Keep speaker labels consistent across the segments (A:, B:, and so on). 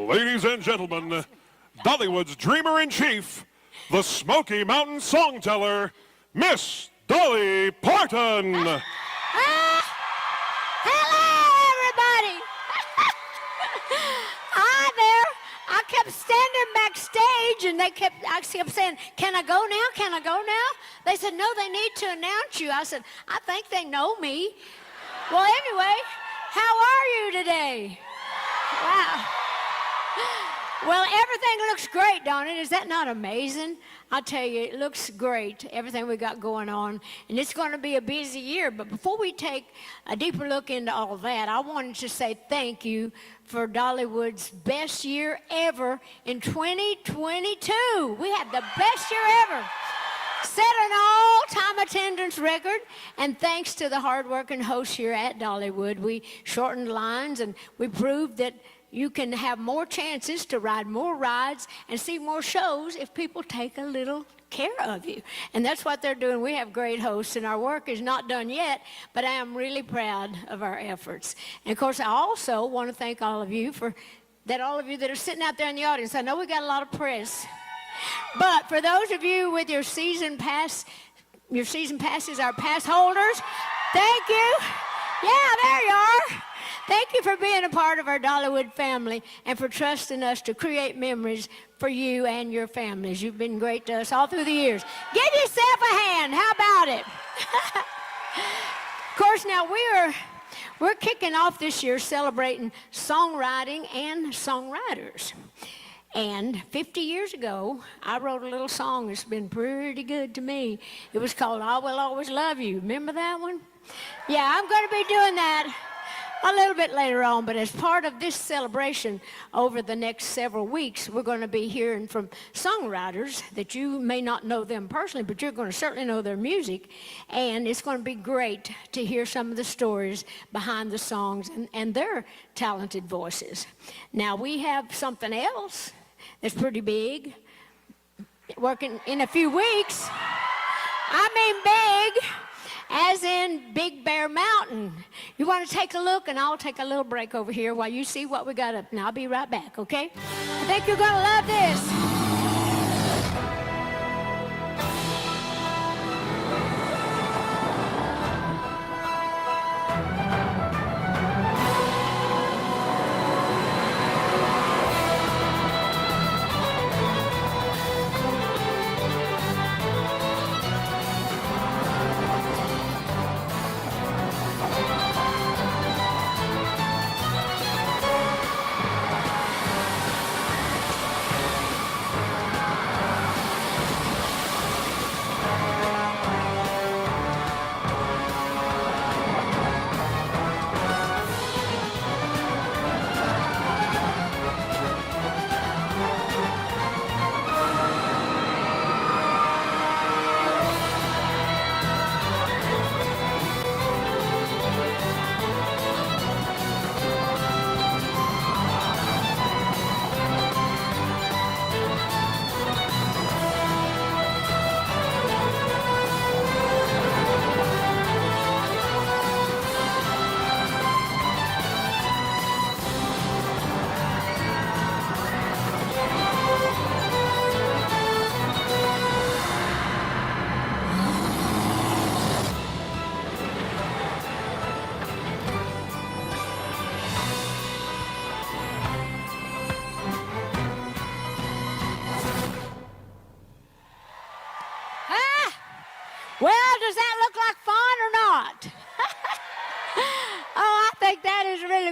A: Ladies and gentlemen, Dollywood's Dreamer-in-Chief, the Smoky Mountain Songteller, Miss Dolly Parton.
B: Hello, everybody. Hi there. I kept standing backstage, and I kept saying, "Can I go now? Can I go now?" They said, "No, they need to announce you." I said, "I think they know me." Well, anyway, how are you today? Wow. Well, everything looks great, don't it? Is that not amazing? I tell you, it looks great, everything we got going on. And it's going to be a busy year. But before we take a deeper look into all that, I wanted to say thank you for Dollywood's best year ever in 2022. We had the best year ever. Set an all-time attendance record, and thanks to the hard-working hosts here at Dollywood, we shortened lines and we proved that you can have more chances to ride more rides and see more shows if people take a little care of you. And that's what they're doing. We have great hosts, and our work is not done yet, but I am really proud of our efforts. And of course, I also want to thank all of you all of you that are sitting out there in the audience. I know we got a lot of press, but for those of you with your season passes, our pass holders, thank you. Yeah, there you are. Thank you for being a part of our Dollywood family and for trusting us to create memories for you and your families. You've been great to us all through the years. Give yourself a hand. How about it? Of course, now we're kicking off this year celebrating songwriting and songwriters. And 50 years ago, I wrote a little song that's been pretty good to me. It was called "I Will Always Love You." Remember that one? Yeah, I'm going to be doing that a little bit later on, but as part of this celebration over the next several weeks, we're going to be hearing from songwriters that you may not know them personally, but you're going to certainly know their music, and it's going to be great to hear some of the stories behind the songs and their talented voices. Now, we have something else that's pretty big, working in a few weeks. I mean big, as in Big Bear Mountain. You want to take a look, and I'll take a little break over here while you see what we got up, and I'll be right back, okay? I think you're going to love this.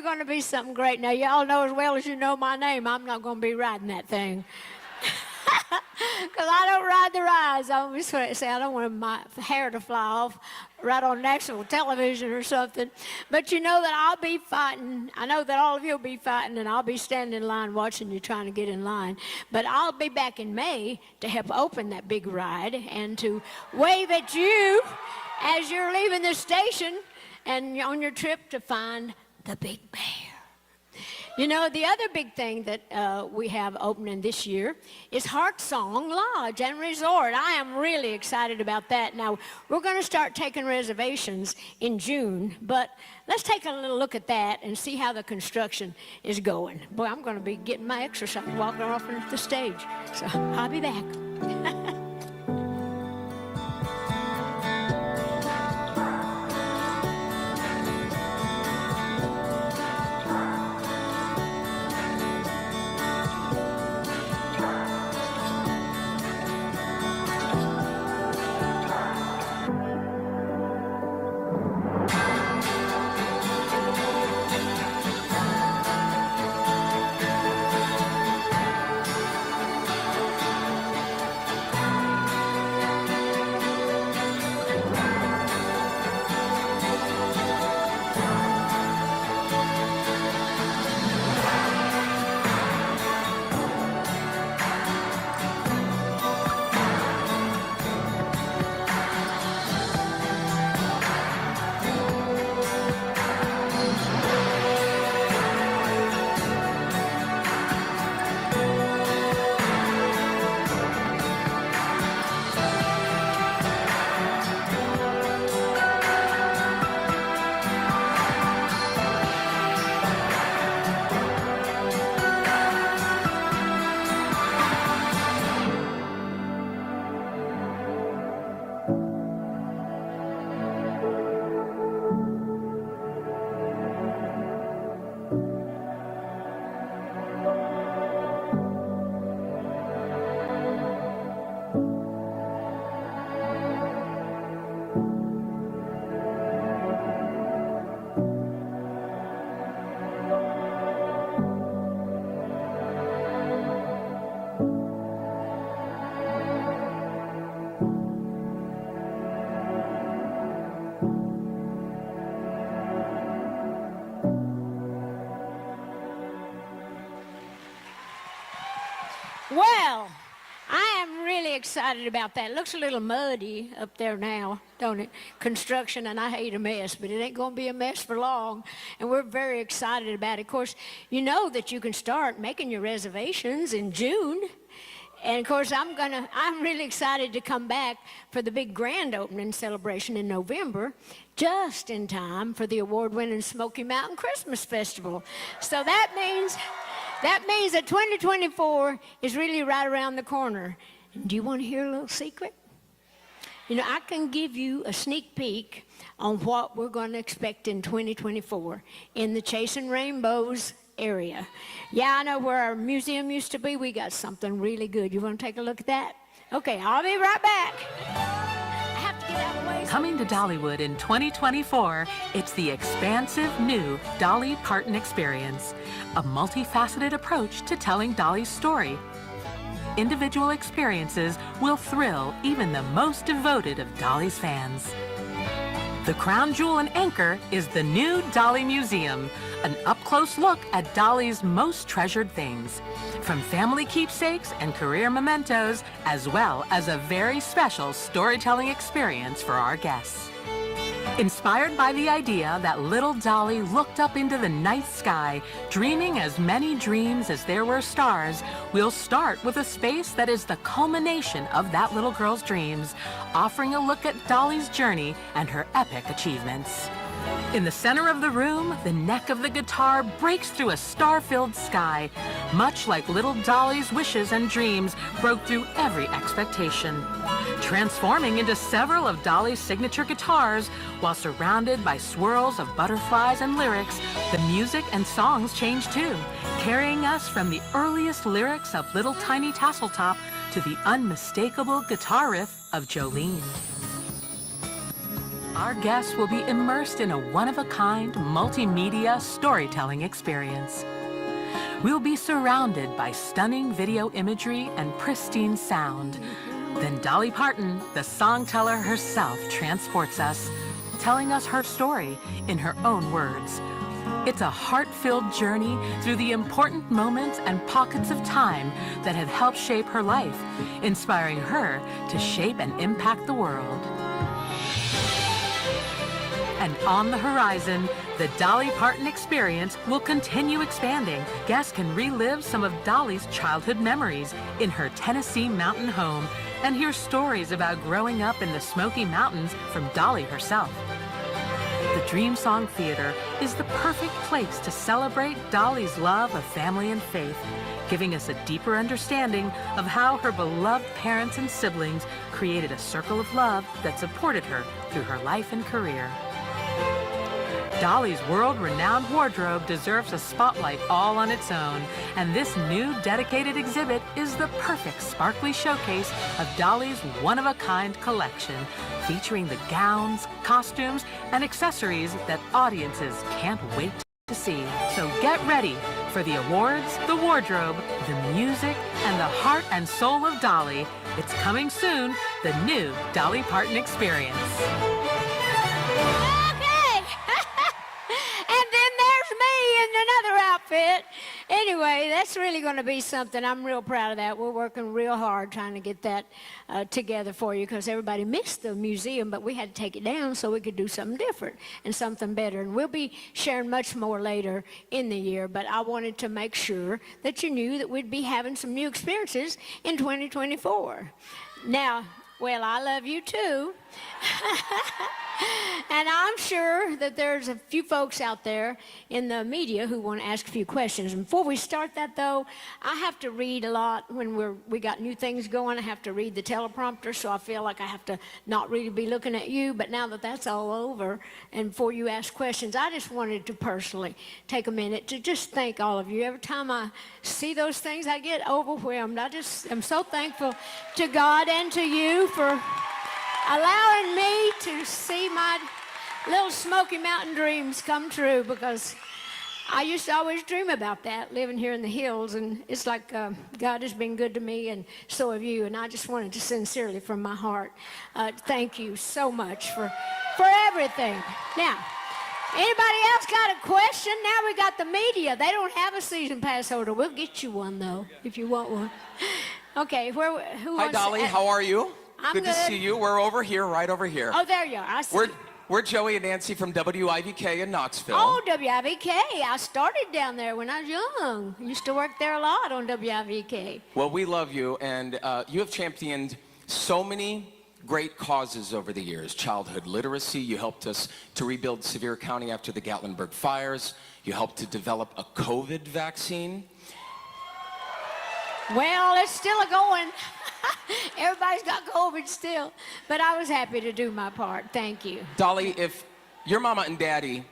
B: going to be something great. Now, y'all know as well as you know my name, I'm not going to be riding that thing. Because I don't ride the rides. I always say I don't want my hair to fly off right on national television or something. But you know that I'll be fighting. I know that all of you will be fighting, and I'll be standing in line watching you trying to get in line. But I'll be back in May to help open that big ride and to wave at you as you're leaving the station and on your trip to find the Big Bear. You know, the other big thing that we have opening this year is HeartSong Lodge and Resort. I am really excited about that. Now, we're going to start taking reservations in June, but let's take a little look at that and see how the construction is going. Boy, I'm going to be getting my exercise walking off into the stage, so I'll be back. Well, I am really excited about that. It looks a little muddy up there now, don't it? Construction, and I hate a mess, but it ain't going to be a mess for long. And we're very excited about it. Of course, you know that you can start making your reservations in June. And of course, I'm really excited to come back for the big grand opening celebration in November, just in time for the award-winning Smoky Mountain Christmas Festival. So that means that 2024 is really right around the corner. And do you want to hear a little secret? You know, I can give you a sneak peek on what we're going to expect in 2024 in the Chasing Rainbows area. Yeah, I know where our museum used to be. We got something really good. You want to take a look at that? Okay, I'll be right back. I have to get out of the way.
C: Coming to Dollywood in 2024, it's the expansive new Dolly Parton experience, a multifaceted approach to telling Dolly's story. Individual experiences will thrill even the most devoted of Dolly's fans. The crown jewel and anchor is the new Dolly Museum, an up-close look at Dolly's most treasured things, from family keepsakes and career mementos, as well as a very special storytelling experience for our guests. Inspired by the idea that little Dolly looked up into the night sky, dreaming as many dreams as there were stars, we'll start with a space that is the culmination of that little girl's dreams, offering a look at Dolly's journey and her epic achievements. In the center of the room, the neck of the guitar breaks through a star-filled sky, much like little Dolly's wishes and dreams broke through every expectation, transforming into several of Dolly's signature guitars. While surrounded by swirls of butterflies and lyrics, the music and songs change too, carrying us from the earliest lyrics of Little Tiny Tasseltop to the unmistakable guitar riff of Jolene. Our guests will be immersed in a one-of-a-kind multimedia storytelling experience. We'll be surrounded by stunning video imagery and pristine sound. Then Dolly Parton, the songteller herself, transports us, telling us her story in her own words. It's a heart-filled journey through the important moments and pockets of time that have helped shape her life, inspiring her to shape and impact the world. And on the horizon, the Dolly Parton experience will continue expanding. Guests can relive some of Dolly's childhood memories in her Tennessee mountain home and hear stories about growing up in the Smoky Mountains from Dolly herself. The Dream Song Theater is the perfect place to celebrate Dolly's love of family and faith, giving us a deeper understanding of how her beloved parents and siblings created a circle of love that supported her through her life and career. Dolly's world-renowned wardrobe deserves a spotlight all on its own, and this new dedicated exhibit is the perfect sparkly showcase of Dolly's one-of-a-kind collection, featuring the gowns, costumes, and accessories that audiences can't wait to see. So get ready for the awards, the wardrobe, the music, and the heart and soul of Dolly. It's coming soon, the new Dolly Parton experience.
B: Outfit. Anyway, that's really going to be something. I'm real proud of that. We're working real hard trying to get that together for you because everybody missed the museum, but we had to take it down so we could do something different and something better. And we'll be sharing much more later in the year, but I wanted to make sure that you knew that we'd be having some new experiences in 2024. Now, well, I love you too. And I'm sure that there's a few folks out there in the media who want to ask a few questions. And before we start that, though, I have to read a lot when we got new things going. I have to read the teleprompter, so I feel like I have to not really be looking at you. But now that that's all over, and before you ask questions, I just wanted to personally take a minute to just thank all of you. Every time I see those things, I get overwhelmed. I'm so thankful to God and to you for allowing me to see my little Smoky Mountain dreams come true, because I used to always dream about that, living here in the hills, and it's like God has been good to me, and so have you, and I just wanted to sincerely from my heart thank you so much for everything. Now, anybody else got a question? Now we got the media. They don't have a season pass holder. We'll get you one, though, if you want one. Okay, who
D: Hi, Dolly. How are you?
B: I'm
D: good to see you. We're over here, right over here.
B: Oh, there you are. I see.
D: We're Joey and Nancy from WIVK in Knoxville.
B: Oh, WIVK. I started down there when I was young. Used to work there a lot on WIVK.
D: Well, we love you, and you have championed so many great causes over the years. Childhood literacy. You helped us to rebuild Sevier County after the Gatlinburg fires. You helped to develop a COVID vaccine.
B: Well, it's still a-going. Everybody's got COVID still. But I was happy to do my part. Thank you.
D: Dolly, if your mama and daddy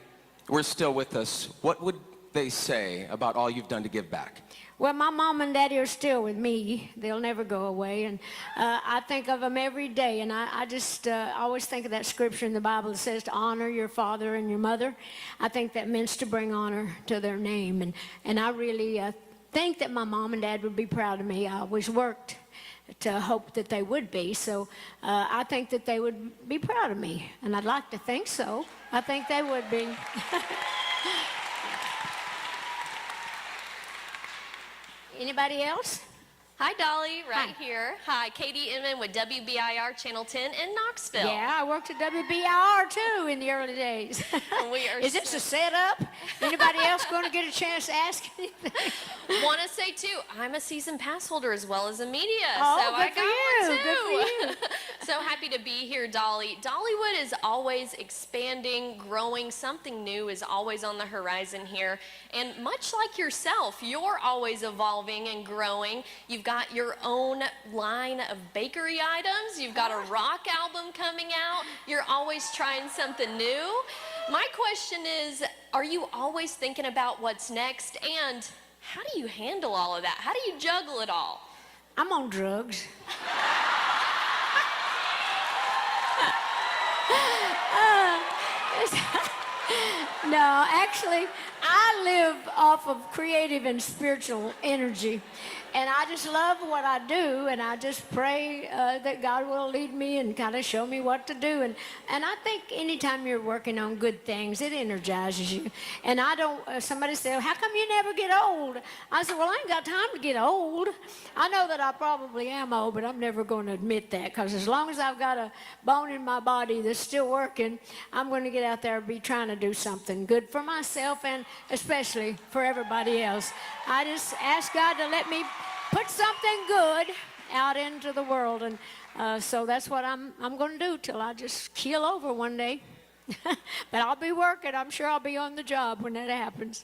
D: were still with us, what would they say about all you've done to give back?
B: Well, my mom and daddy are still with me. They'll never go away. And I think of them every day. And I just always think of that scripture in the Bible that says to honor your father and your mother. I think that means to bring honor to their name. And I really think that my mom and dad would be proud of me. I always worked to hope that they would be. So I think that they would be proud of me. And I'd like to think so. I think they would be. Anybody else?
E: Hi, Dolly, right here. Hi, Katie Inman with WBIR Channel 10 in Knoxville.
B: Yeah, I worked at WBIR too in the early days. Is this a setup? Anybody else going to get a chance to ask anything?
E: Want to say too, I'm a season pass holder as well as a media,
B: oh,
E: so I got one too.
B: Good for you.
E: So happy to be here, Dolly. Dollywood is always expanding, growing. Something new is always on the horizon here. And much like yourself, you're always evolving and growing. You've got your own line of bakery items. You've got a rock album coming out. You're always trying something new. My question is, are you always thinking about what's next? And how do you handle all of that? How do you juggle it all?
B: I'm on drugs. No, actually, I live off of creative and spiritual energy. And I just love what I do, and I just pray that God will lead me and kind of show me what to do. And I think anytime you're working on good things, it energizes you. And I don't, somebody said, how come you never get old? I said, well, I ain't got time to get old. I know that I probably am old, but I'm never going to admit that, because as long as I've got a bone in my body that's still working, I'm going to get out there and be trying to do something good for myself and especially for everybody else. I just ask God to let me put something good out into the world, and so that's what I'm going to do till I just keel over one day. But I'll be working. I'm sure I'll be on the job when that happens.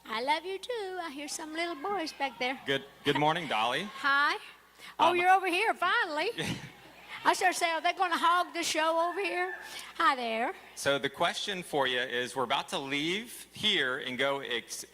B: I love you too. I hear some little boys back there.
F: Good morning, Dolly.
B: Hi. Oh, you're over here finally. I started saying, are they going to hog the show over here? Hi there.
F: So the question for you is, we're about to leave here and go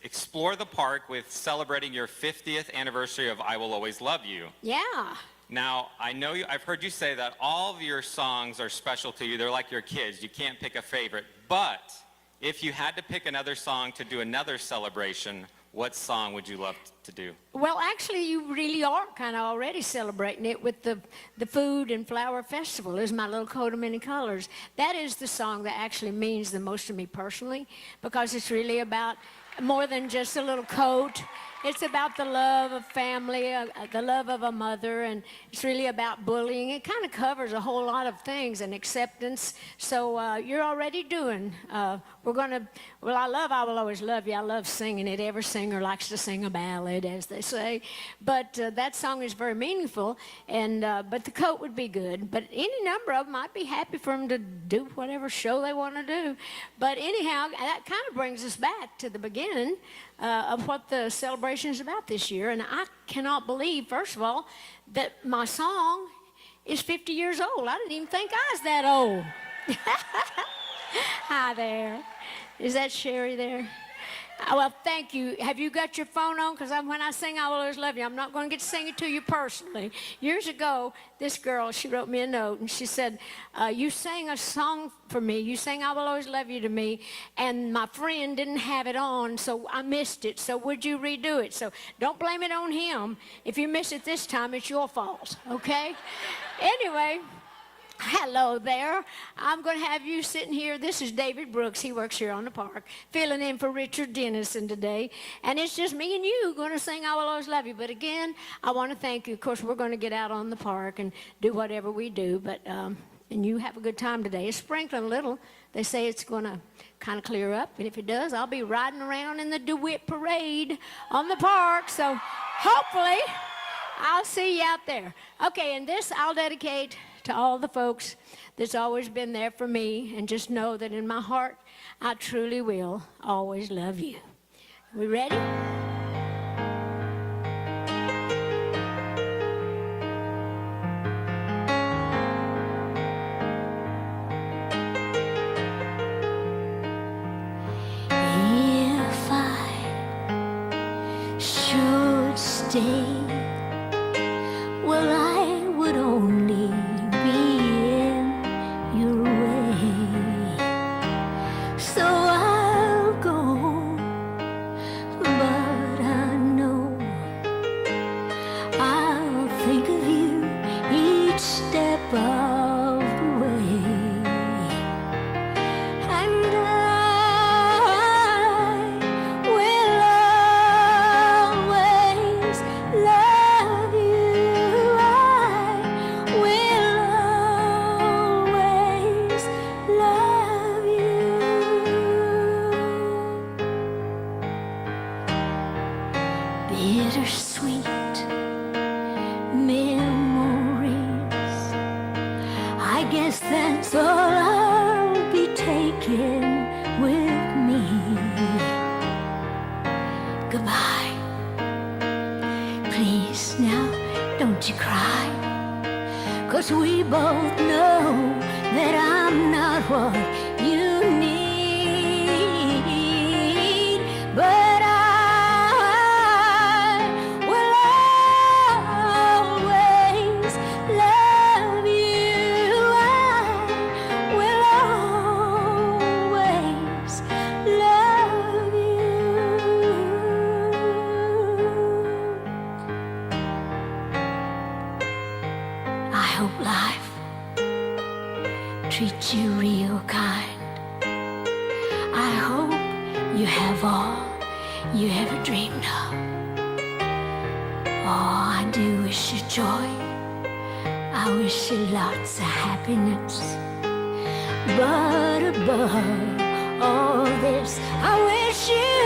F: explore the park with celebrating your 50th anniversary of I Will Always Love You.
B: Yeah.
F: Now, I know I've heard you say that all of your songs are special to you. They're like your kids. You can't pick a favorite. But if you had to pick another song to do another celebration, what song would you love to do?
B: Well, actually, you really are kind of already celebrating it with the Food and Flower Festival. Is My Little Coat of Many Colors. That is the song that actually means the most to me personally, because it's really about more than just a little coat. It's about the love of family, the love of a mother, and it's really about bullying. It kind of covers a whole lot of things, and acceptance. So you're already doing. We're going to, well, I Will Always Love You. I love singing it. Every singer likes to sing a ballad, as they say. But that song is very meaningful, and but the coat would be good. But any number of them, I'd be happy for them to do whatever show they want to do. But anyhow, that kind of brings us back to the beginning of what the celebration is about this year. And I cannot believe, first of all, that my song is 50 years old. I didn't even think I was that old. Hi there. Is that Sherry there? Well, thank you. Have you got your phone on? Because when I sing I Will Always Love You, I'm not going to get to sing it to you personally. Years ago, this girl, she wrote me a note, and she said, you sang a song for me. You sang I Will Always Love You to me, and my friend didn't have it on, so I missed it. So would you redo it? So don't blame it on him. If you miss it this time, it's your fault, okay? Anyway. Hello there. I'm going to have you sitting here. This is David Brooks. He works here on the park, filling in for Richard Dennison today. And it's just me and you going to sing I Will Always Love You. But again, I want to thank you. Of course, we're going to get out on the park and do whatever we do. But and you have a good time today. It's sprinkling a little. They say it's going to kind of clear up. And if it does, I'll be riding around in the DeWitt Parade on the park. So hopefully I'll see you out there. Okay, and this I'll dedicate to all the folks that's always been there for me, and just know that in my heart, I truly will always love you. We ready? If I should stay, well, I would only we both know that I'm not what you need, but I will always love you. I will you have all you ever dreamed of. Oh, I do wish you joy. I wish you lots of happiness. But above all this, I wish you